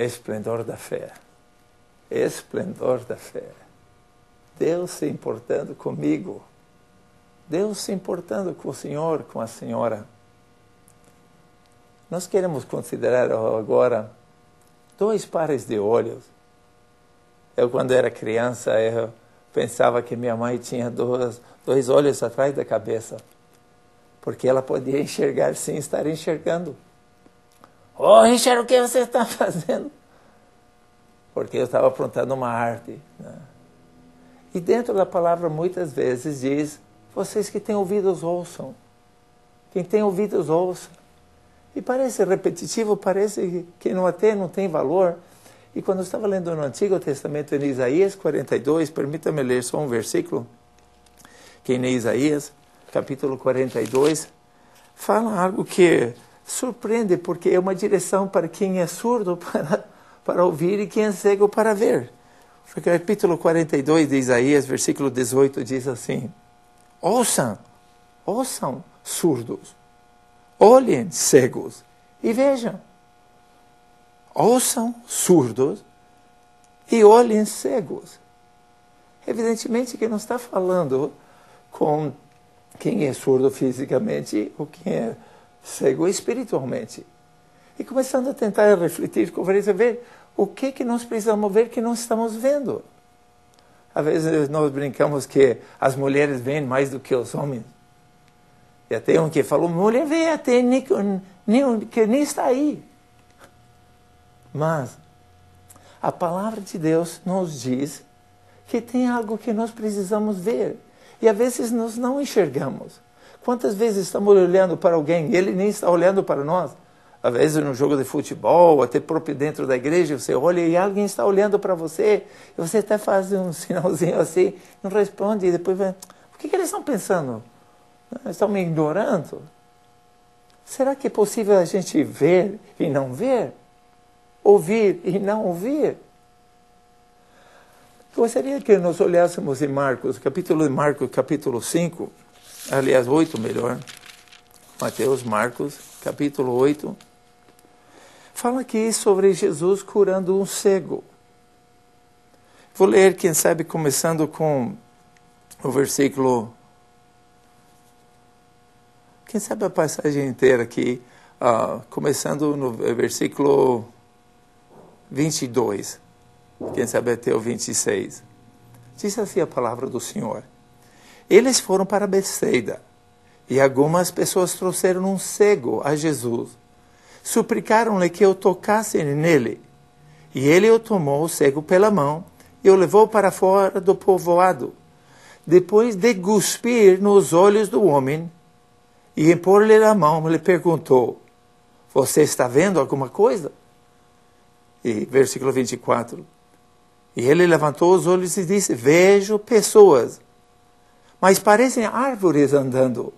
esplendor da fé. Esplendor da fé. Deus se importando comigo. Deus se importando com o senhor, com a senhora. Nós queremos considerar agora 2 pares de olhos. Eu, quando era criança, eu pensava que minha mãe tinha 2 olhos atrás da cabeça. Porque ela podia enxergar sem estar enxergando. Oh, Richard, o que você está fazendo? Porque eu estava aprontando uma arte. Né? E dentro da palavra, muitas vezes, diz, vocês que têm ouvidos, ouçam. Quem tem ouvidos, ouça. E parece repetitivo, parece que não tem valor. E quando eu estava lendo no Antigo Testamento, em Isaías 42, permita-me ler só um versículo, que em Isaías, capítulo 42, fala algo que surpreende, porque é uma direção para quem é surdo para ouvir e quem é cego para ver. O capítulo 42 de Isaías, versículo 18, diz assim, ouçam surdos, olhem cegos e vejam. Ouçam surdos e olhem cegos. Evidentemente que não está falando com quem é surdo fisicamente ou quem é cego espiritualmente. E começando a tentar refletir, conversar, ver o que nós precisamos ver que não estamos vendo. Às vezes nós brincamos que as mulheres veem mais do que os homens. E até um que falou, mulher vê até que nem está aí. Mas a palavra de Deus nos diz que tem algo que nós precisamos ver. E às vezes nós não enxergamos. Quantas vezes estamos olhando para alguém e ele nem está olhando para nós? Às vezes no jogo de futebol, até próprio dentro da igreja, você olha e alguém está olhando para você. E você até faz um sinalzinho assim, não responde. E depois vai, o que eles estão pensando? Estão me ignorando? Será que é possível a gente ver e não ver? Ouvir e não ouvir? Gostaria que nós olhássemos em Marcos, capítulo 5, aliás, 8 melhor. Marcos, capítulo 8. Fala aqui sobre Jesus curando um cego. Vou ler, quem sabe, começando com o versículo... Quem sabe a passagem inteira aqui, começando no versículo 22. Quem sabe até o 26. Diz assim a palavra do Senhor. Eles foram para Betsaida, e algumas pessoas trouxeram um cego a Jesus. Suplicaram-lhe que o tocassem nele. E ele o tomou, o cego, pela mão, e o levou para fora do povoado. Depois de cuspir nos olhos do homem, e impor-lhe a mão, lhe perguntou, você está vendo alguma coisa? E versículo 24. E ele levantou os olhos e disse, vejo pessoas, mas parecem árvores andando.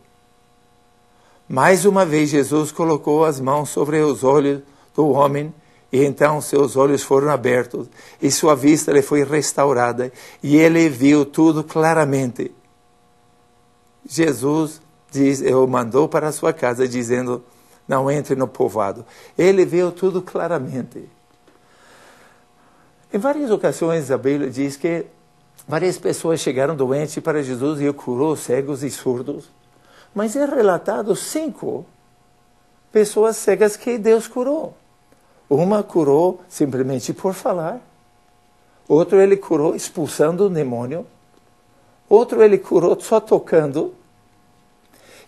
Mais uma vez Jesus colocou as mãos sobre os olhos do homem, e então seus olhos foram abertos, e sua vista lhe foi restaurada, e ele viu tudo claramente. Jesus o mandou para a sua casa, dizendo, não entre no povoado. Ele viu tudo claramente. Em várias ocasiões, a Bíblia diz que várias pessoas chegaram doentes para Jesus e ele curou cegos e surdos. Mas é relatado 5 pessoas cegas que Deus curou. Uma curou simplesmente por falar. Outro ele curou expulsando o demônio. Outro ele curou só tocando.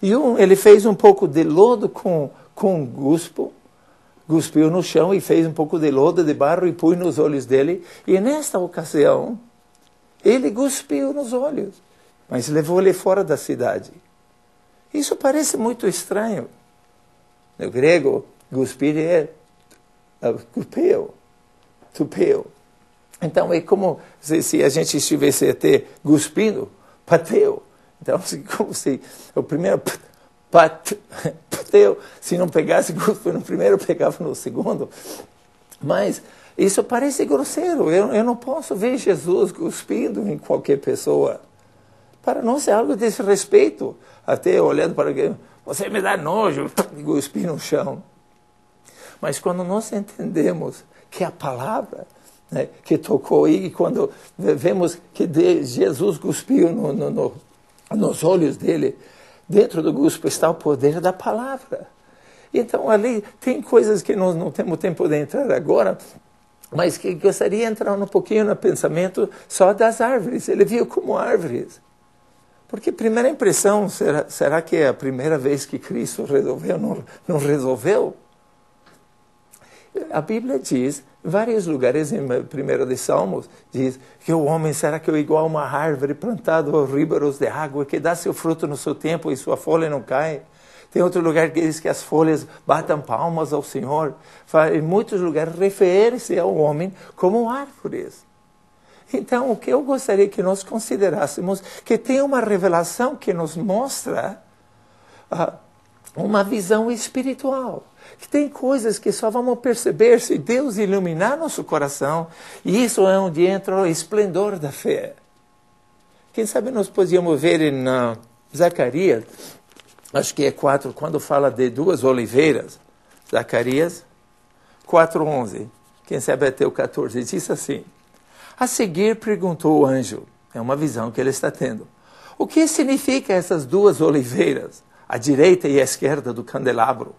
E ele fez um pouco de lodo com guspo. Cuspiu no chão e fez um pouco de lodo de barro e pôs nos olhos dele. E nesta ocasião, ele cuspiu nos olhos, mas levou ele fora da cidade. Isso parece muito estranho. No grego, cuspir é tupeu. Então é como se a gente estivesse até cuspindo, pateu. Então, como se o primeiro pateu, se não pegasse cuspe no primeiro, pegava no segundo. Mas isso parece grosseiro. Eu não posso ver Jesus cuspindo em qualquer pessoa. Para nós é algo de desrespeito. Até olhando para alguém, você me dá nojo, e cuspir no chão. Mas quando nós entendemos que a palavra, né, que tocou. E quando vemos que Jesus cuspiu nos olhos dele, dentro do cuspo está o poder da palavra. Então, ali tem coisas que nós não temos tempo de entrar agora, mas que gostaria de entrar um pouquinho no pensamento só das árvores. Ele viu como árvores. Porque primeira impressão, será que é a primeira vez que Cristo resolveu? Não resolveu? A Bíblia diz, em vários lugares, em 1 de Salmos, diz que o homem será que é igual a uma árvore plantada aos ribeiros de água, que dá seu fruto no seu tempo e sua folha não cai. Tem outro lugar que diz que as folhas batam palmas ao Senhor. Em muitos lugares refere-se ao homem como árvores. Então, o que eu gostaria que nós considerássemos, que tem uma revelação que nos mostra uma visão espiritual. Que tem coisas que só vamos perceber se Deus iluminar nosso coração. E isso é onde entra o esplendor da fé. Quem sabe nós podíamos ver em Zacarias, acho que é 4, quando fala de 2 oliveiras. Zacarias 4:11. Quem sabe até o 14. Diz assim. A seguir perguntou o anjo. É uma visão que ele está tendo. O que significa essas 2 oliveiras, à direita e à esquerda do candelabro?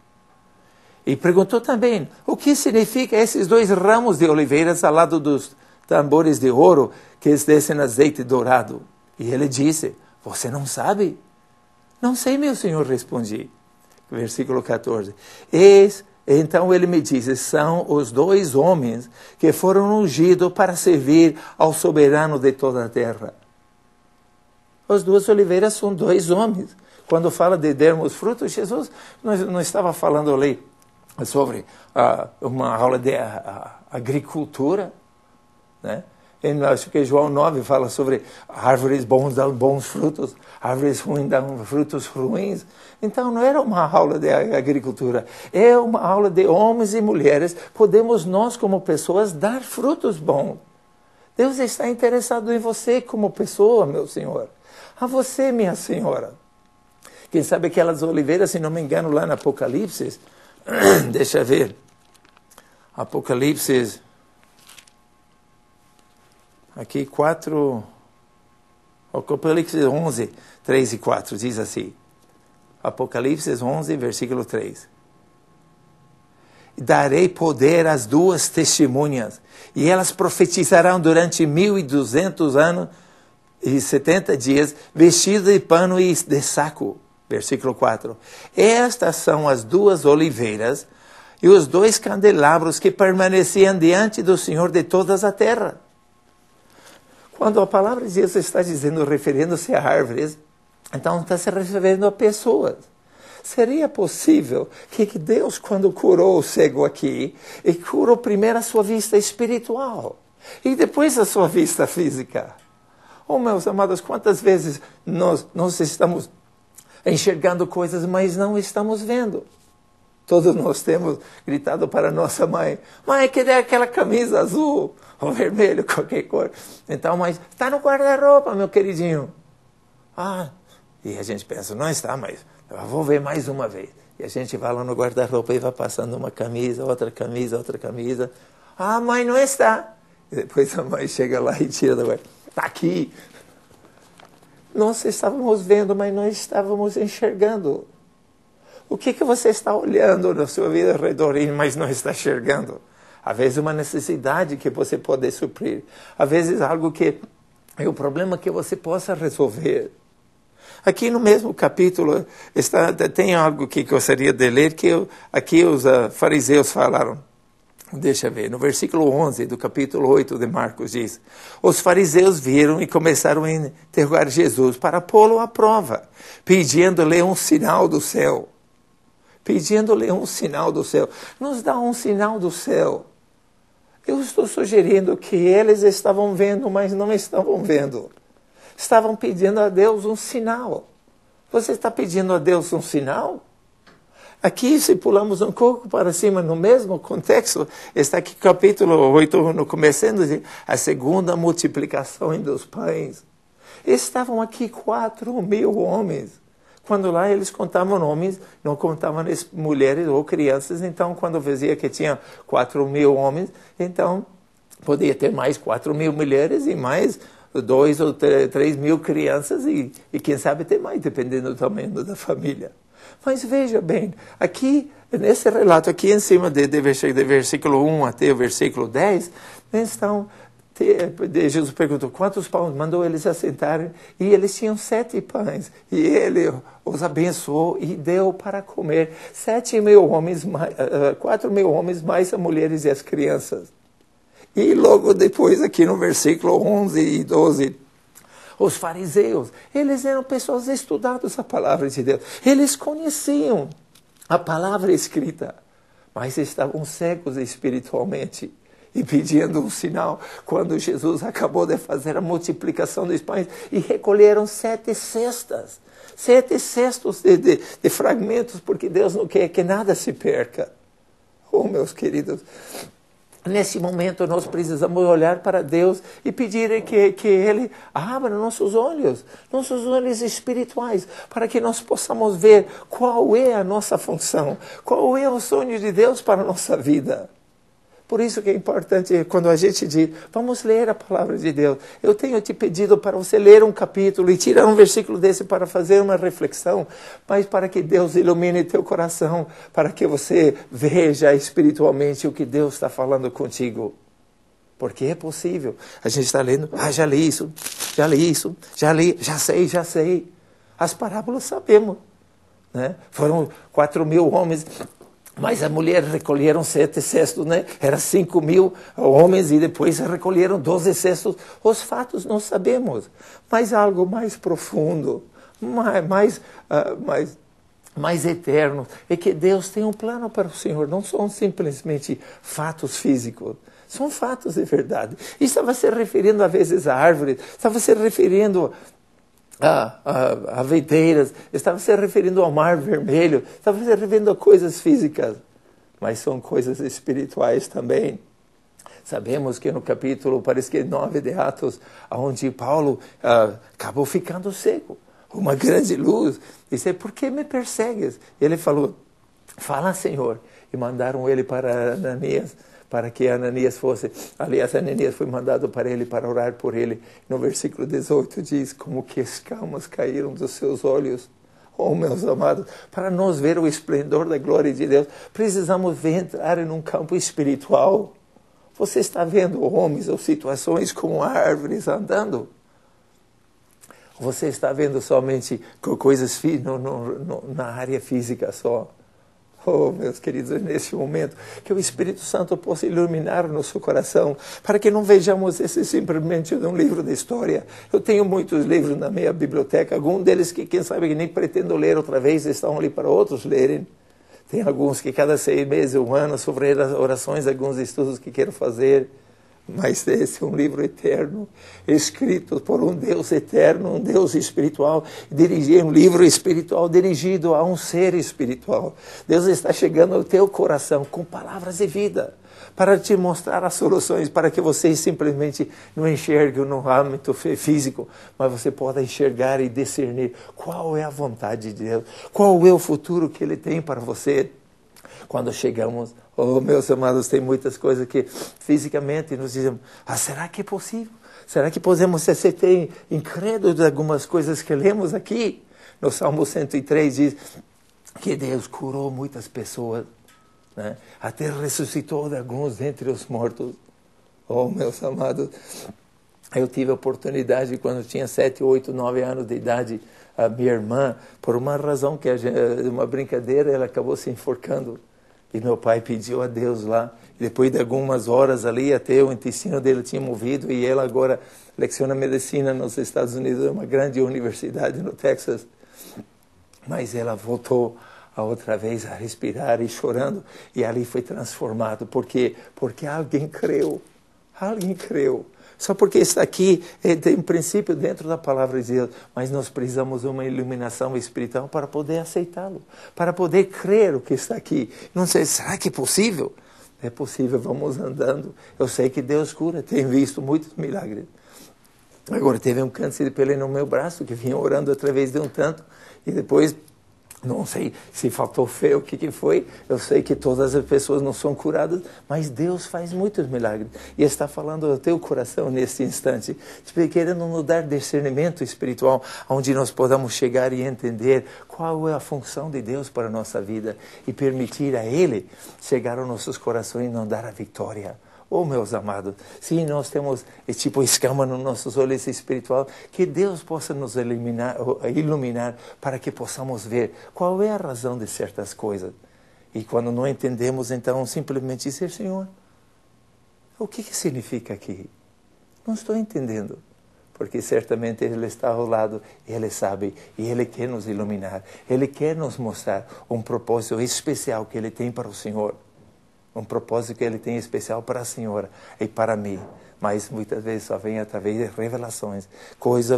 E perguntou também, o que significa esses 2 ramos de oliveiras ao lado dos tambores de ouro que descem azeite dourado? E ele disse, você não sabe? Não sei, meu senhor, respondi. Versículo 14. Então ele me disse, são os 2 homens que foram ungidos para servir ao soberano de toda a terra. As 2 oliveiras são 2 homens. Quando fala de dermos frutos, Jesus não estava falando ali sobre uma aula de agricultura, né? Acho que João 9 fala sobre árvores bons dão bons frutos, árvores ruins dão frutos ruins. Então não era uma aula de agricultura, é uma aula de homens e mulheres. Podemos nós como pessoas dar frutos bons. Deus está interessado em você como pessoa, meu Senhor. A você, minha senhora. Quem sabe aquelas oliveiras, se não me engano, lá no Apocalipse, deixa eu ver, Apocalipse... Aqui 4, Apocalipse 11, 3 e 4, diz assim. Apocalipse 11, versículo 3. Darei poder às 2 testemunhas, e elas profetizarão durante 1200 anos e 70 dias, vestidas de pano e de saco. Versículo 4. Estas são as 2 oliveiras e os 2 candelabros que permaneciam diante do Senhor de toda a terra. Quando a palavra de Deus está dizendo, referindo-se a árvores, então está se referindo a pessoas. Seria possível que Deus, quando curou o cego aqui, e curou primeiro a sua vista espiritual, e depois a sua vista física? Oh, meus amados, quantas vezes nós estamos enxergando coisas, mas não estamos vendo? Todos nós temos gritado para nossa mãe, mãe, cadê aquela camisa azul? Ou vermelho, qualquer cor. Então, mas está no guarda-roupa, meu queridinho. E a gente pensa, não está, mas eu vou ver mais uma vez. E a gente vai lá no guarda-roupa e vai passando uma camisa, outra camisa, outra camisa. Mãe, não está. E depois a mãe chega lá e tira da guarda. Está aqui. Nós estávamos vendo, mas não estávamos enxergando. O que você está olhando na sua vida ao redor, mas não está enxergando? Às vezes uma necessidade que você pode suprir. Às vezes algo que é o problema que você possa resolver. Aqui no mesmo capítulo tem algo que gostaria de ler, que aqui os fariseus falaram. Deixa eu ver, no versículo 11 do capítulo 8 de Marcos diz, os fariseus viram e começaram a interrogar Jesus para pô-lo à prova, pedindo-lhe um sinal do céu. Pedindo-lhe um sinal do céu. Nos dá um sinal do céu. Eu estou sugerindo que eles estavam vendo, mas não estavam vendo. Estavam pedindo a Deus um sinal. Você está pedindo a Deus um sinal? Aqui, se pulamos um pouco para cima, no mesmo contexto, está aqui capítulo 8, no começando, a 2ª multiplicação dos pães. Estavam aqui 4.000 homens. Quando lá eles contavam homens, não contavam mulheres ou crianças. Então, quando dizia que tinha 4.000 homens, então podia ter mais 4.000 mulheres e mais 2 ou 3.000 crianças e quem sabe ter mais, dependendo do tamanho da família. Mas veja bem, aqui, nesse relato aqui em cima, de versículo 1 até o versículo 10, então, Jesus perguntou quantos pães, mandou eles assentarem, e eles tinham 7 pães, e ele os abençoou e deu para comer 7.000 homens, 4.000 homens, mais as mulheres e as crianças. E logo depois, aqui no versículo 11 e 12, os fariseus, eles eram pessoas estudadas a palavra de Deus. Eles conheciam a palavra escrita, mas estavam cegos espiritualmente e pedindo um sinal. Quando Jesus acabou de fazer a multiplicação dos pães e recolheram 7 cestas, 7 cestos de fragmentos, porque Deus não quer que nada se perca. Oh, meus queridos, nesse momento nós precisamos olhar para Deus e pedir que Ele abra nossos olhos espirituais, para que nós possamos ver qual é a nossa função, qual é o sonho de Deus para a nossa vida. Por isso que é importante, quando a gente diz, vamos ler a palavra de Deus. Eu tenho te pedido para você ler um capítulo e tirar um versículo desse para fazer uma reflexão, mas para que Deus ilumine teu coração, para que você veja espiritualmente o que Deus está falando contigo. Porque é possível. A gente está lendo, já li isso, já sei. As parábolas sabemos, né? Foram 4.000 homens... Mas a mulher recolheram 7 cestos, né? Era 5.000 homens e depois recolheram 12 cestos. Os fatos não sabemos, mas algo mais profundo, mais eterno, é que Deus tem um plano para o Senhor. Não são simplesmente fatos físicos, são fatos de verdade. E estava se referindo às vezes a árvores, estava se referindo a videiras, estava se referindo ao mar vermelho, estava se referindo a coisas físicas, mas são coisas espirituais também. Sabemos que no capítulo, parece que 9 de Atos, onde Paulo acabou ficando cego, uma grande luz, disse, por que me persegues? Ele falou, fala, Senhor, e mandaram ele para Ananias, para que Ananias fosse, aliás, Ananias foi mandado para ele, para orar por ele. No versículo 18 diz, como que escamas caíram dos seus olhos. Oh, meus amados, para nós ver o esplendor da glória de Deus, precisamos entrar em um campo espiritual. Você está vendo homens ou situações como árvores andando? Você está vendo somente coisas na área física só? Oh, meus queridos, nesse momento, que o Espírito Santo possa iluminar o nosso coração, para que não vejamos esse simplesmente um livro de história. Eu tenho muitos livros na minha biblioteca, alguns deles que, quem sabe, que nem pretendo ler outra vez, estão ali para outros lerem. Tem alguns que cada 6 meses, 1 ano, sobre as orações, alguns estudos que quero fazer. Mas esse é um livro eterno, escrito por um Deus eterno, um Deus espiritual, um livro espiritual dirigido a um ser espiritual. Deus está chegando ao teu coração com palavras de vida, para te mostrar as soluções, para que você simplesmente não enxergue no âmbito físico, mas você possa enxergar e discernir qual é a vontade de Deus, qual é o futuro que Ele tem para você. Quando chegamos, oh, meus amados, tem muitas coisas que fisicamente nos dizemos, será que é possível? Será que podemos ser incrédulos de algumas coisas que lemos aqui? No Salmo 103 diz que Deus curou muitas pessoas, né? Até ressuscitou de alguns dentre os mortos. Oh, meus amados, eu tive a oportunidade, quando tinha 7, 8, 9 anos de idade, a minha irmã, por uma razão uma brincadeira, ela acabou se enforcando. E meu pai pediu a Deus lá. E depois de algumas horas ali, até o intestino dele tinha movido. E ela agora leciona medicina nos Estados Unidos, uma grande universidade no Texas. Mas ela voltou outra vez a respirar e chorando. E ali foi transformado. Por quê? Porque alguém creu. Alguém creu. Só porque está aqui, tem um princípio dentro da palavra de Deus, mas nós precisamos de uma iluminação espiritual para poder aceitá-lo, para poder crer o que está aqui. Não sei, será que é possível? É possível, vamos andando. Eu sei que Deus cura, tenho visto muitos milagres. Agora teve um câncer de pele no meu braço, que vinha orando através de um tanto, e depois, não sei se faltou fé, o que foi, eu sei que todas as pessoas não são curadas, mas Deus faz muitos milagres, e está falando ao teu coração nesse instante, querendo nos dar discernimento espiritual, onde nós podamos chegar e entender qual é a função de Deus para a nossa vida, e permitir a Ele chegar aos nossos corações e nos dar a vitória. Oh, meus amados, se nós temos esse tipo de escama nos nossos olhos espiritual, que Deus possa nos iluminar para que possamos ver qual é a razão de certas coisas. E quando não entendemos, então, simplesmente dizer, Senhor, o que significa aqui? Não estou entendendo. Porque certamente Ele está ao lado, Ele sabe, e Ele quer nos iluminar. Ele quer nos mostrar um propósito especial que Ele tem para o Senhor. Um propósito que Ele tem especial para a senhora e para mim. Mas muitas vezes só vem através de revelações.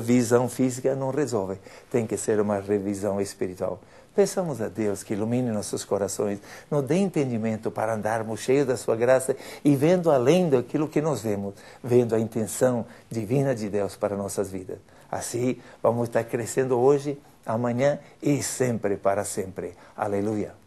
Visão física não resolve. Tem que ser uma revisão espiritual. Peçamos a Deus que ilumine nossos corações, nos dê entendimento para andarmos cheios da sua graça e vendo além daquilo que nós vemos, vendo a intenção divina de Deus para nossas vidas. Assim, vamos estar crescendo hoje, amanhã e sempre para sempre. Aleluia.